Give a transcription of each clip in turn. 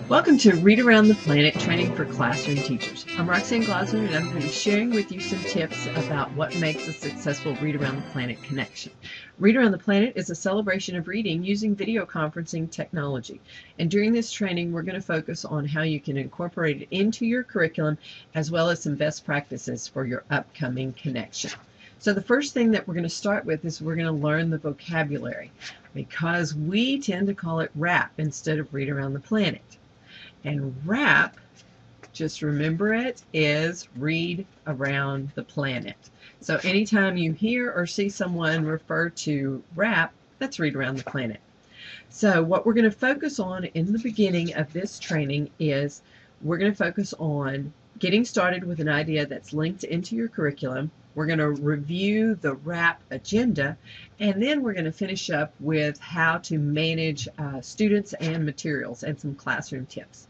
Welcome to Read Around the Planet Training for Classroom Teachers. I'm Roxanne Glosner, and I'm going to be sharing with you some tips about what makes a successful Read Around the Planet connection. Read Around the Planet is a celebration of reading using video conferencing technology. And during this training, we're going to focus on how you can incorporate it into your curriculum, as well as some best practices for your upcoming connection. So the first thing that we're going to start with is we're going to learn the vocabulary, because we tend to call it RAP instead of Read Around the Planet. And RAP, just remember it, is Read Around the Planet. So anytime you hear or see someone refer to RAP, that's Read Around the Planet. So what we're going to focus on in the beginning of this training is we're going to focus on getting started with an idea that's linked into your curriculum. We're going to review the RAP agenda, and then we're going to finish up with how to manage students and materials and some classroom tips.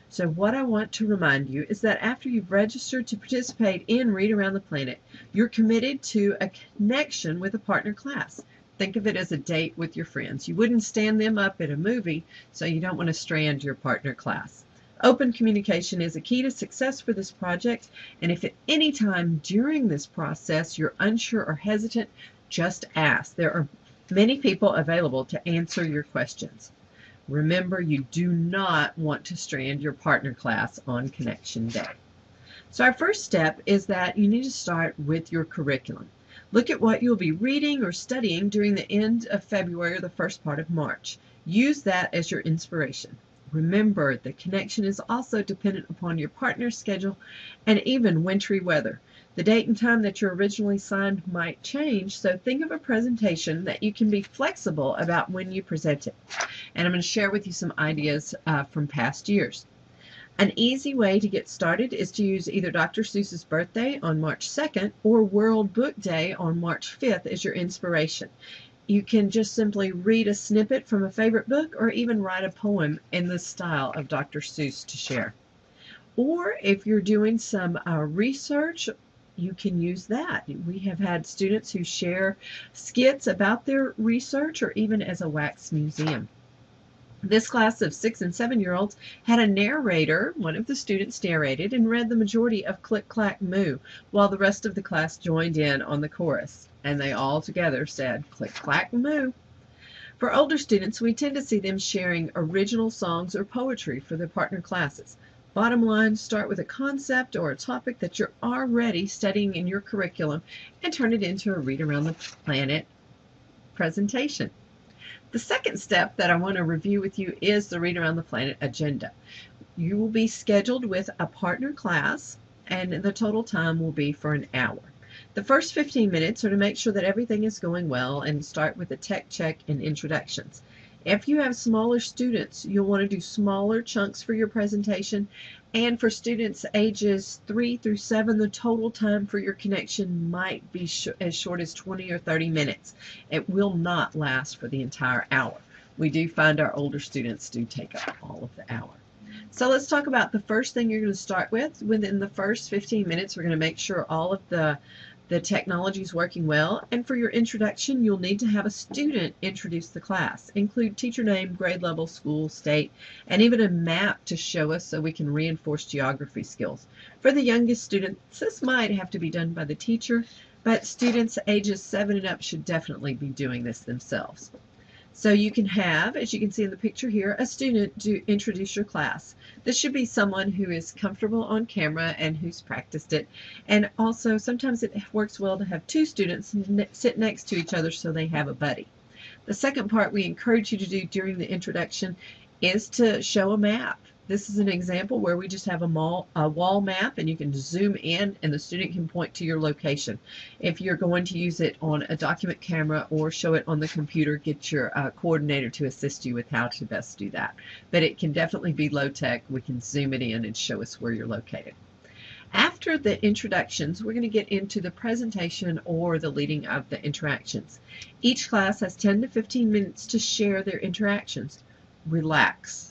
So what I want to remind you is that after you've registered to participate in Read Around the Planet, you're committed to a connection with a partner class. Think of it as a date with your friends. You wouldn't stand them up at a movie, so you don't want to strand your partner class. Open communication is a key to success for this project, and if at any time during this process you're unsure or hesitant, just ask. There are many people available to answer your questions. Remember, you do not want to strand your partner class on Connection Day. So our first step is that you need to start with your curriculum. Look at what you'll be reading or studying during the end of February or the first part of March. Use that as your inspiration. Remember, the connection is also dependent upon your partner's schedule and even wintry weather. The date and time that you originally signed might change, so think of a presentation that you can be flexible about when you present it. And I'm going to share with you some ideas from past years. An easy way to get started is to use either Dr. Seuss's birthday on March 2nd or World Book Day on March 5th as your inspiration. You can just simply read a snippet from a favorite book or even write a poem in the style of Dr. Seuss to share. Or if you're doing some research, you can use that. We have had students who share skits about their research or even as a wax museum. This class of 6- and 7-year-olds had a narrator. One of the students narrated and read the majority of Click Clack Moo, while the rest of the class joined in on the chorus, and they all together said Click Clack Moo. For older students, we tend to see them sharing original songs or poetry for their partner classes. Bottom line, start with a concept or a topic that you're already studying in your curriculum and turn it into a Read Around the Planet presentation. The second step that I want to review with you is the Read Around the Planet agenda. You will be scheduled with a partner class, and the total time will be for an hour. The first 15 minutes are to make sure that everything is going well and start with a tech check and introductions. If you have smaller students, you'll want to do smaller chunks for your presentation, and for students ages 3 through 7, the total time for your connection might be as short as 20 or 30 minutes. It will not last for the entire hour. We do find our older students do take up all of the hour. So let's talk about the first thing you're going to start with. Within the first 15 minutes, we're going to make sure all of the technology is working well, and for your introduction, you'll need to have a student introduce the class. Include teacher name, grade level, school, state, and even a map to show us so we can reinforce geography skills. For the youngest students, this might have to be done by the teacher, but students ages 7 and up should definitely be doing this themselves. So you can have, as you can see in the picture here, a student to introduce your class. This should be someone who is comfortable on camera and who's practiced it. And also, sometimes it works well to have two students sit next to each other so they have a buddy. The second part we encourage you to do during the introduction is to show a map. This is an example where we just have a wall map, and you can zoom in and the student can point to your location. If you're going to use it on a document camera or show it on the computer, get your coordinator to assist you with how to best do that. But it can definitely be low tech. We can zoom it in and show us where you're located. After the introductions, we're going to get into the presentation or the leading of the interactions. Each class has 10 to 15 minutes to share their interactions. Relax.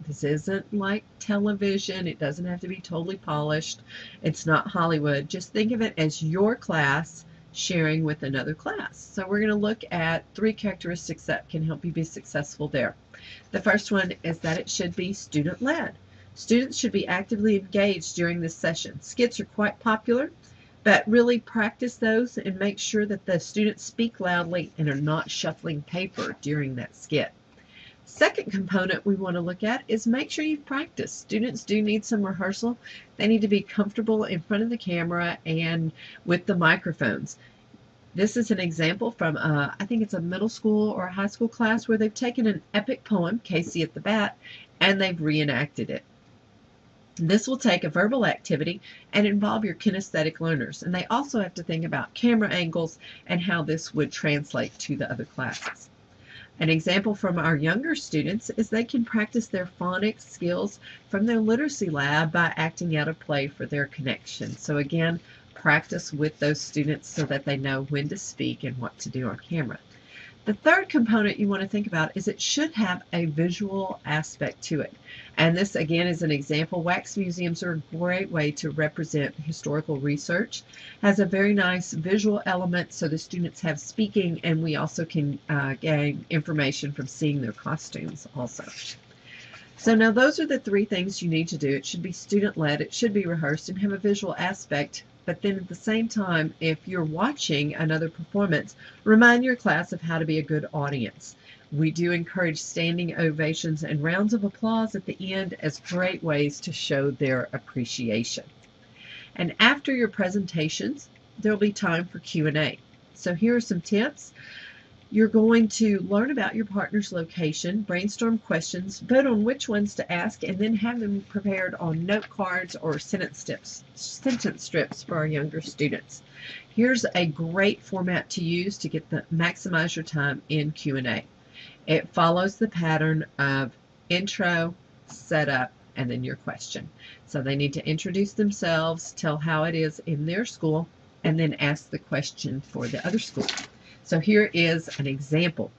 This isn't like television. It doesn't have to be totally polished. It's not Hollywood. Just think of it as your class sharing with another class. So we're going to look at 3 characteristics that can help you be successful there. The first one is that it should be student-led. Students should be actively engaged during this session. Skits are quite popular, but really practice those and make sure that the students speak loudly and are not shuffling paper during that skit. Second component we want to look at is make sure you've practiced. Students do need some rehearsal. They need to be comfortable in front of the camera and with the microphones. This is an example from, I think it's a middle school or a high school class where they've taken an epic poem, Casey at the Bat, and they've reenacted it. This will take a verbal activity and involve your kinesthetic learners, and they also have to think about camera angles and how this would translate to the other classes. An example from our younger students is they can practice their phonics skills from their literacy lab by acting out a play for their connection. So again, practice with those students so that they know when to speak and what to do on camera. The third component you want to think about is it should have a visual aspect to it. And this again is an example. Wax museums are a great way to represent historical research. Has a very nice visual element so the students have speaking, and we also can gain information from seeing their costumes also. So now those are the three things you need to do. It should be student-led, it should be rehearsed, and have a visual aspect. But then at the same time, if you're watching another performance, remind your class of how to be a good audience. We do encourage standing ovations and rounds of applause at the end as great ways to show their appreciation. And after your presentations, there'll be time for Q&A. So here are some tips. You're going to learn about your partner's location, brainstorm questions, vote on which ones to ask, and then have them prepared on note cards or sentence strips for our younger students. Here's a great format to use to maximize your time in Q&A. It follows the pattern of intro, setup, and then your question. So they need to introduce themselves, tell how it is in their school, and then ask the question for the other school. So here is an example.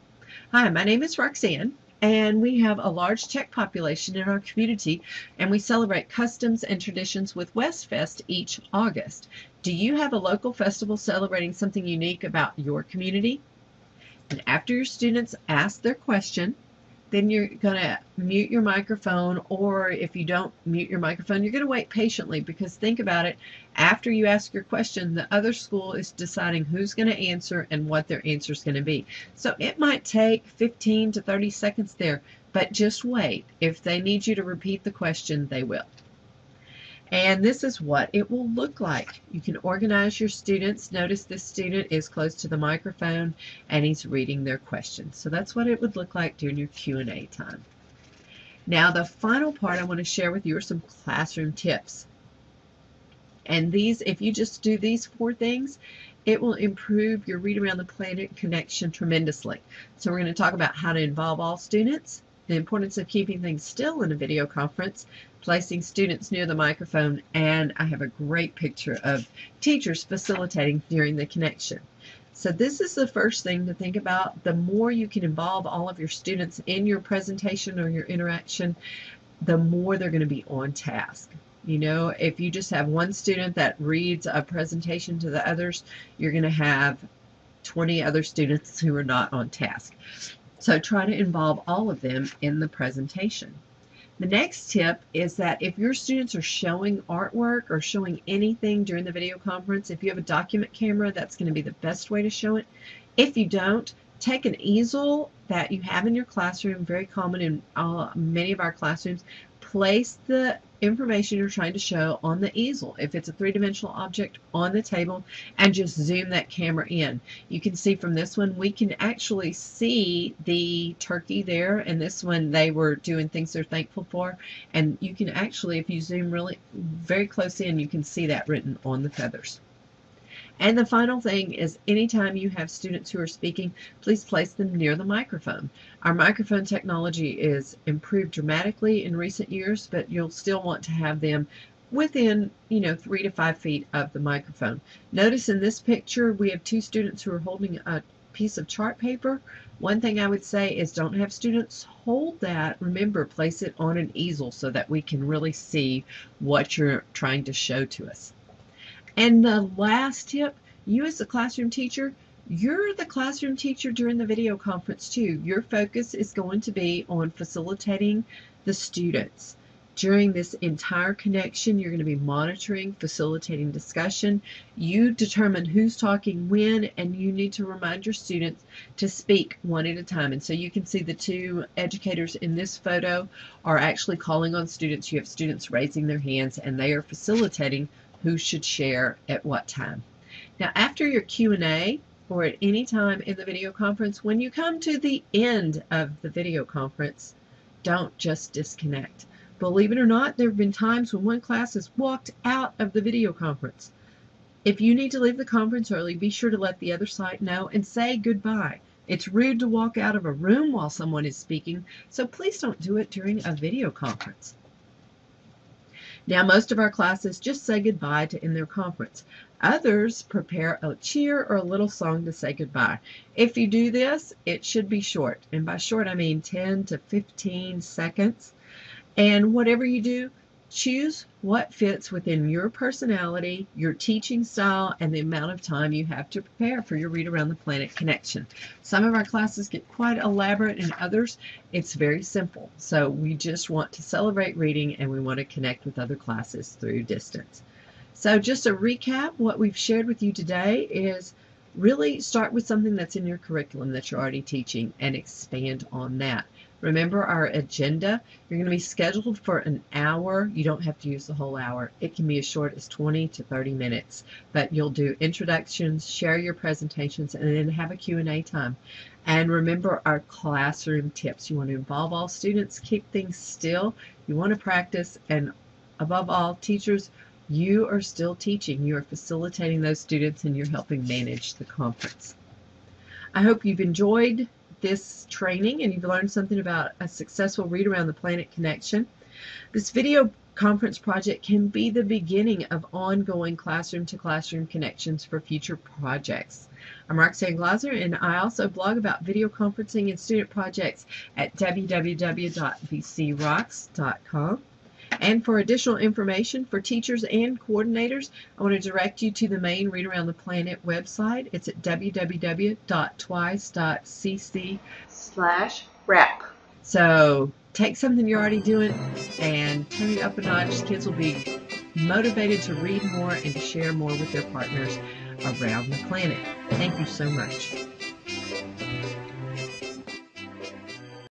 Hi, my name is Roxanne, and we have a large Czech population in our community, and we celebrate customs and traditions with Westfest each August. Do you have a local festival celebrating something unique about your community? And after your students ask their question, then you're going to mute your microphone, or if you don't mute your microphone, you're going to wait patiently, because think about it, after you ask your question, the other school is deciding who's going to answer and what their answer is going to be. So it might take 15 to 30 seconds there, but just wait. If they need you to repeat the question, they will. And this is what it will look like. You can organize your students. Notice this student is close to the microphone and he's reading their questions. So that's what it would look like during your Q&A time. Now the final part I want to share with you are some classroom tips. And these, if you just do these 4 things, it will improve your Read Around the Planet connection tremendously. So we're going to talk about how to involve all students, the importance of keeping things still in a video conference, placing students near the microphone, and I have a great picture of teachers facilitating during the connection. So this is the first thing to think about. The more you can involve all of your students in your presentation or your interaction, the more they're going to be on task. You know, if you just have one student that reads a presentation to the others, you're going to have 20 other students who are not on task. So try to involve all of them in the presentation. The next tip is that if your students are showing artwork or showing anything during the video conference, if you have a document camera, that's going to be the best way to show it. If you don't, take an easel that you have in your classroom, very common in many of our classrooms, place the information you're trying to show on the easel. If it's a 3-dimensional object, on the table, and just zoom that camera in. You can see from this one, we can actually see the turkey there, and this one they were doing things they're thankful for, and you can actually, if you zoom really very close in, you can see that written on the feathers. And the final thing is, anytime you have students who are speaking, please place them near the microphone. Our microphone technology is improved dramatically in recent years, but you'll still want to have them within, 3 to 5 feet of the microphone. Notice in this picture, we have 2 students who are holding a piece of chart paper. One thing I would say is don't have students hold that. Remember, place it on an easel so that we can really see what you're trying to show to us. And the last tip, you as a classroom teacher, You're the classroom teacher during the video conference too. Your focus is going to be on facilitating the students. During this entire connection, you're going to be monitoring, facilitating discussion. You determine who's talking when, and you need to remind your students to speak one at a time. And so you can see the two educators in this photo are actually calling on students. You have students raising their hands, and they are facilitating who should share at what time. Now, after your Q&A, or at any time in the video conference, when you come to the end of the video conference, don't just disconnect. Believe it or not, there have been times when one class has walked out of the video conference. If you need to leave the conference early, be sure to let the other side know and say goodbye. It's rude to walk out of a room while someone is speaking, so please don't do it during a video conference. Now, most of our classes just say goodbye to end their conference. Others prepare a cheer or a little song to say goodbye. If you do this, it should be short. And by short, I mean 10 to 15 seconds. And whatever you do, choose what fits within your personality, your teaching style, and the amount of time you have to prepare for your Read Around the Planet connection. Some of our classes get quite elaborate, and others, it's very simple. So we just want to celebrate reading, and we want to connect with other classes through distance. So just a recap, what we've shared with you today is really start with something that's in your curriculum that you're already teaching and expand on that. Remember our agenda. You're going to be scheduled for an hour. You don't have to use the whole hour. It can be as short as 20 to 30 minutes. But you'll do introductions, share your presentations, and then have a Q&A time. And remember our classroom tips. You want to involve all students, keep things still. You want to practice, and above all, teachers, you are still teaching. You are facilitating those students, and you're helping manage the conference. I hope you've enjoyed this training and you've learned something about a successful Read Around the Planet connection. This video conference project can be the beginning of ongoing classroom-to-classroom connections for future projects. I'm Roxanne Glasser, and I also blog about video conferencing and student projects at www.vcrocks.com. And for additional information for teachers and coordinators, I want to direct you to the main Read Around the Planet website. It's at www.twice.cc/rep. So take something you're already doing and turn it up a notch. Kids will be motivated to read more and to share more with their partners around the planet. Thank you so much.